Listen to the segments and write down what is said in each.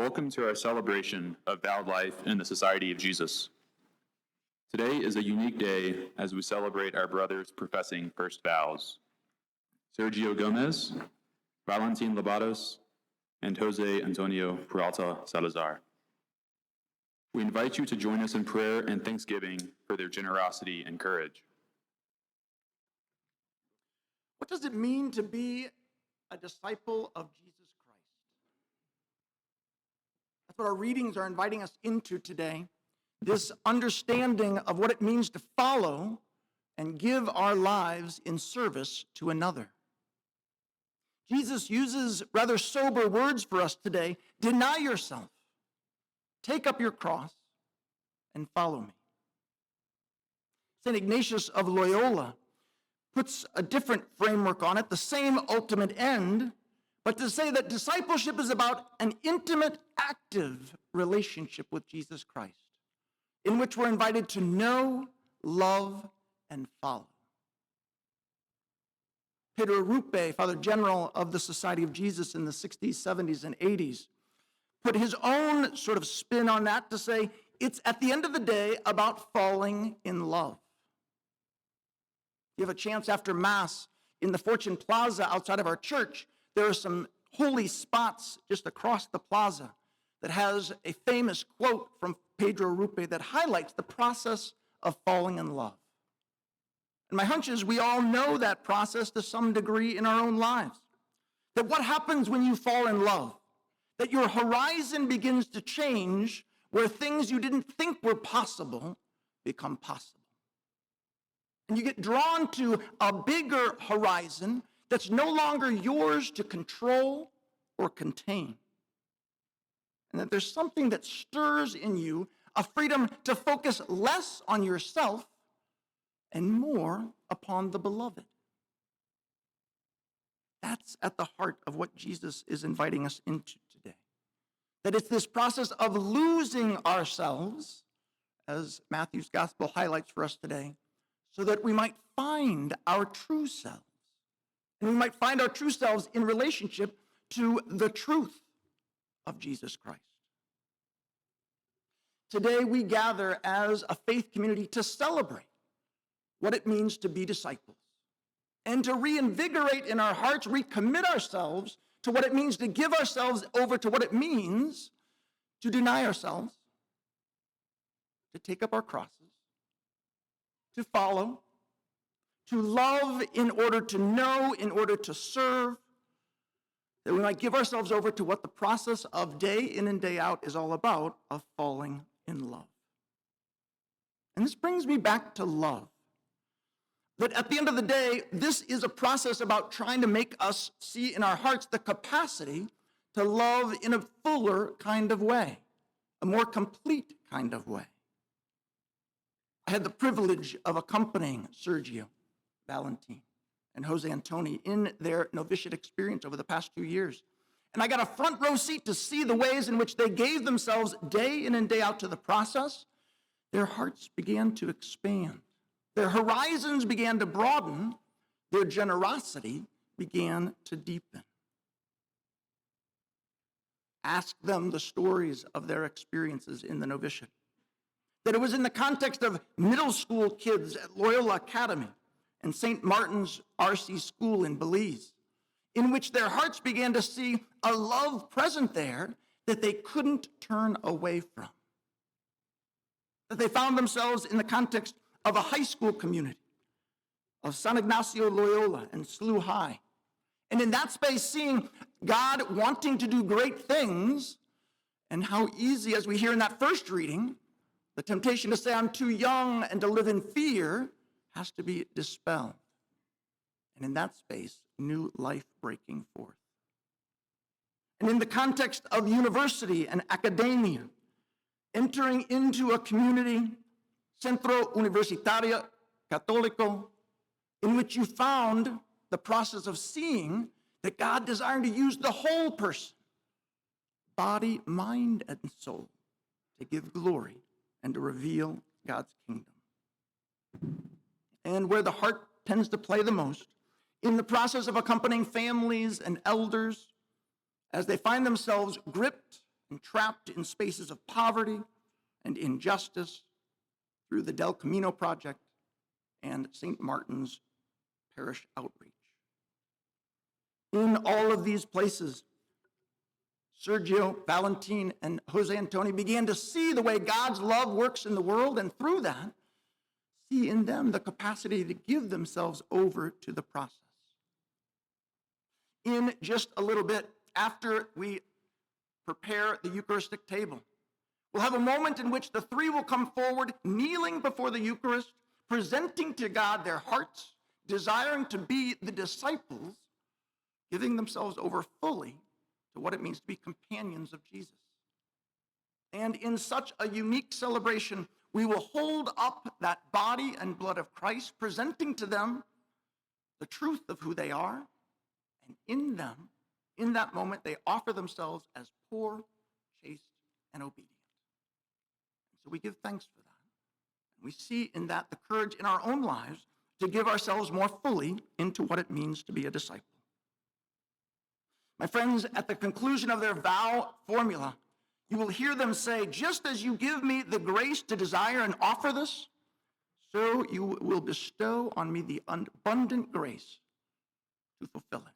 Welcome to our celebration of vowed life in the Society of Jesus. Today is a unique day as we celebrate our brothers professing first vows, Sergio Gómez, Valentin Lobatos, and José Antonio Peralta-Salazar. We invite you to join us in prayer and thanksgiving for their generosity and courage. What does it mean to be a disciple of Jesus Christ? That's what our readings are inviting us into today. This understanding of what it means to follow and give our lives in service to another. Jesus uses rather sober words for us today. Deny yourself, take up your cross, and follow me. St. Ignatius of Loyola puts a different framework on it, the same ultimate end, but to say that discipleship is about an intimate, active relationship with Jesus Christ, in which we're invited to know, love, and follow. Pedro Rupe, Father General of the Society of Jesus in the 60s, 70s, and 80s, put his own sort of spin on that to say it's at the end of the day about falling in love. You have a chance after Mass in the Fortune Plaza outside of our church. There are some holy spots just across the plaza that has a famous quote from Pedro Rupe that highlights the process of falling in love. And my hunch is we all know that process to some degree in our own lives. That what happens when you fall in love? That your horizon begins to change where things you didn't think were possible become possible. And you get drawn to a bigger horizon that's no longer yours to control or contain. And that there's something that stirs in you, a freedom to focus less on yourself and more upon the beloved. That's at the heart of what Jesus is inviting us into today. That it's this process of losing ourselves, as Matthew's gospel highlights for us today, so that we might find our true selves. And we might find our true selves in relationship to the truth of Jesus Christ. Today we gather as a faith community to celebrate what it means to be disciples and to reinvigorate in our hearts, recommit ourselves to what it means to give ourselves over to what it means to deny ourselves, to take up our crosses, to follow, to love in order to know, in order to serve, that we might give ourselves over to what the process of day in and day out is all about, of falling in love. And this brings me back to love. That at the end of the day, this is a process about trying to make us see in our hearts the capacity to love in a fuller kind of way, a more complete kind of way. I had the privilege of accompanying Sergio, Valentin, and José Antonio in their novitiate experience over the past 2 years. And I got a front row seat to see the ways in which they gave themselves day in and day out to the process. Their hearts began to expand. Their horizons began to broaden. Their generosity began to deepen. Ask them the stories of their experiences in the novitiate. That it was in the context of middle school kids at Loyola Academy and St. Martin's RC School in Belize, in which their hearts began to see a love present there that they couldn't turn away from. That they found themselves in the context of a high school community, of San Ignacio Loyola and SLU High. And in that space, seeing God wanting to do great things, and how easy, as we hear in that first reading, the temptation to say, I'm too young and to live in fear has to be dispelled. And in that space, new life breaking forth. And in the context of university and academia, entering into a community, Centro Universitario Católico, in which you found the process of seeing that God desired to use the whole person, body, mind, and soul, to give glory and to reveal God's kingdom. And where the heart tends to play the most, in the process of accompanying families and elders as they find themselves gripped entrapped in spaces of poverty and injustice through the Del Camino Project and St. Martin's Parish Outreach. In all of these places, Sergio, Valentin, and José Antonio began to see the way God's love works in the world, and through that, see in them the capacity to give themselves over to the process. In just a little bit, after we prepare the Eucharistic table, we'll have a moment in which the three will come forward, kneeling before the Eucharist, presenting to God their hearts, desiring to be the disciples, giving themselves over fully to what it means to be companions of Jesus. And in such a unique celebration, we will hold up that body and blood of Christ, presenting to them the truth of who they are. And in them, in that moment, they offer themselves as poor, chaste, and obedient. So we give thanks for that. We see in that the courage in our own lives to give ourselves more fully into what it means to be a disciple. My friends, at the conclusion of their vow formula, you will hear them say, just as you give me the grace to desire and offer this, so you will bestow on me the abundant grace to fulfill it.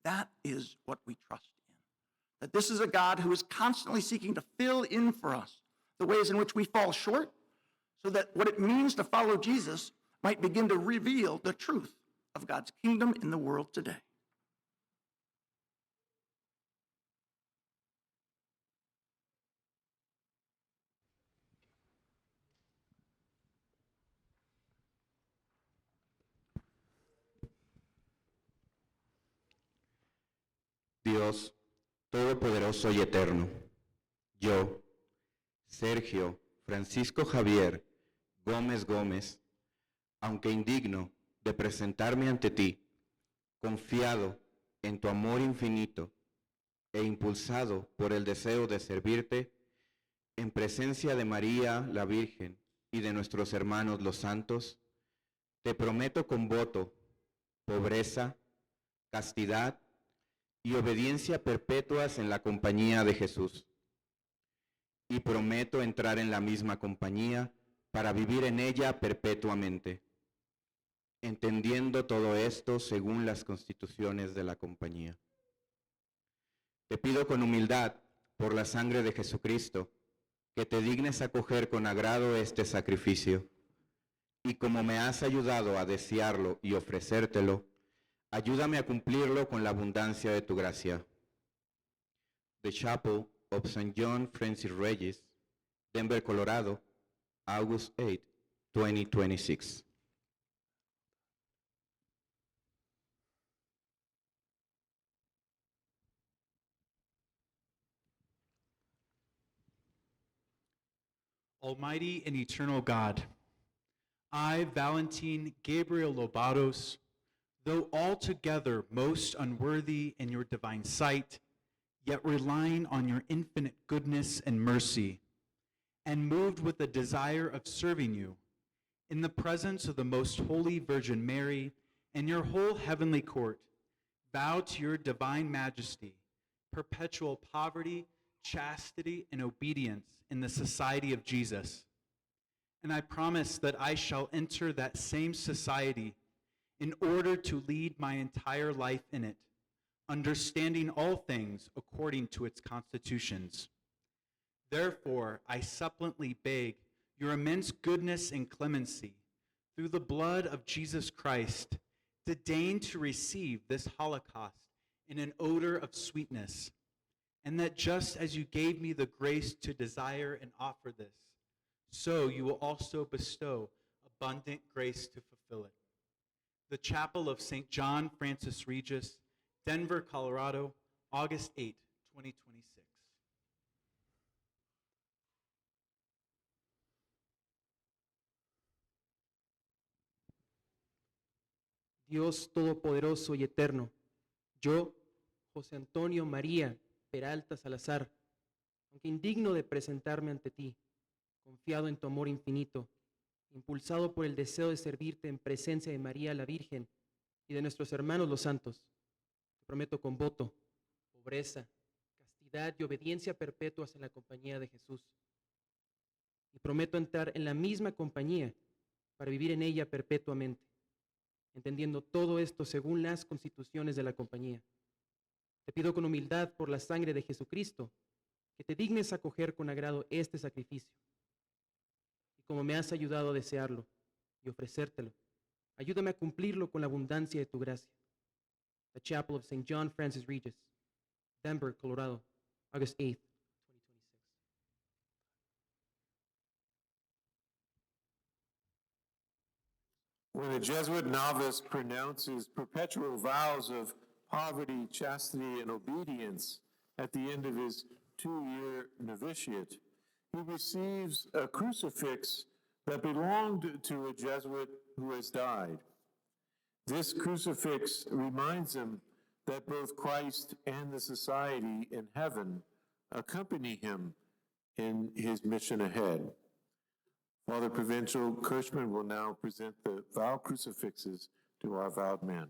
That is what we trust in. That this is a God who is constantly seeking to fill in for us the ways in which we fall short, so that what it means to follow Jesus might begin to reveal the truth of God's kingdom in the world today. Dios Todopoderoso y Eterno, yo, Sergio Francisco Javier Gómez, aunque indigno de presentarme ante ti, confiado en tu amor infinito e impulsado por el deseo de servirte, en presencia de María la Virgen y de nuestros hermanos los santos, te prometo con voto, pobreza, castidad y obediencia perpetuas en la compañía de Jesús. Y prometo entrar en la misma compañía para vivir en ella perpetuamente, entendiendo todo esto según las constituciones de la compañía. Te pido con humildad, por la sangre de Jesucristo, que te dignes acoger con agrado este sacrificio, y como me has ayudado a desearlo y ofrecértelo, ayúdame a cumplirlo con la abundancia de tu gracia. The Chapel of St. John Francis Regis, Denver, Colorado, August 8, 2026. Almighty and eternal God, I, Valentin Gabriel Lobatos, though altogether most unworthy in your divine sight, yet relying on your infinite goodness and mercy, and moved with the desire of serving you, in the presence of the most holy Virgin Mary and your whole heavenly court, vow to your divine majesty, perpetual poverty, chastity, and obedience in the society of Jesus. And I promise that I shall enter that same society in order to lead my entire life in it, understanding all things according to its constitutions. Therefore, I suppliantly beg your immense goodness and clemency, through the blood of Jesus Christ, to deign to receive this holocaust in an odor of sweetness, and that just as you gave me the grace to desire and offer this, so you will also bestow abundant grace to fulfill it. The Chapel of St. John Francis Regis, Denver, Colorado, August 8, 2026. Dios Todopoderoso y Eterno, yo, José Antonio María Peralta-Salazar, aunque indigno de presentarme ante ti, confiado en tu amor infinito, impulsado por el deseo de servirte en presencia de María la Virgen y de nuestros hermanos los santos, te prometo con voto, pobreza, fidelidad y obediencia perpetuas en la compañía de Jesús. Y prometo entrar en la misma compañía para vivir en ella perpetuamente, entendiendo todo esto según las constituciones de la compañía. Te pido con humildad por la sangre de Jesucristo que te dignes acoger con agrado este sacrificio. Y como me has ayudado a desearlo y ofrecértelo, ayúdame a cumplirlo con la abundancia de tu gracia. The Chapel of St. John Francis Regis, Denver, Colorado, August 8th, 2026. When a Jesuit novice pronounces perpetual vows of poverty, chastity, and obedience at the end of his 2-year novitiate, he receives a crucifix that belonged to a Jesuit who has died. This crucifix reminds him that both Christ and the society in heaven accompany him in his mission ahead. Father Provincial Kirschman will now present the vow crucifixes to our vowed men.